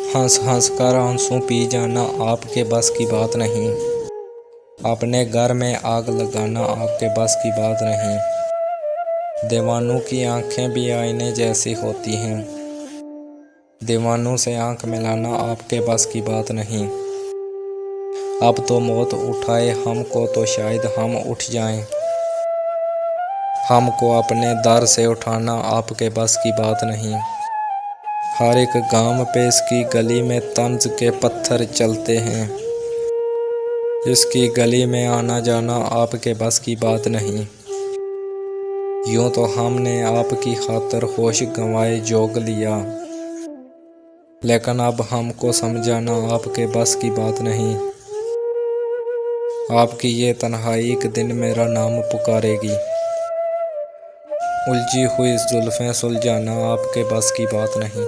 हंस हंस कर आंसू पी जाना आपके बस की बात नहीं। अपने घर में आग लगाना आपके बस की बात नहीं। दीवानों की आंखें भी आईने जैसी होती हैं। दीवानों से आंख मिलाना आपके बस की बात नहीं। अब तो मौत उठाए हमको तो शायद हम उठ जाएं। हमको अपने दर से उठाना आपके बस की बात नहीं। हर एक गांव पे इसकी गली में तंज के पत्थर चलते हैं। इसकी गली में आना जाना आपके बस की बात नहीं। यूं तो हमने आपकी खातर होश गंवाए जोग लिया, लेकिन अब हमको समझाना आपके बस की बात नहीं। आपकी ये तन्हाई एक दिन मेरा नाम पुकारेगी। उलझी हुई जुल्फें सुलझाना आपके बस की बात नहीं।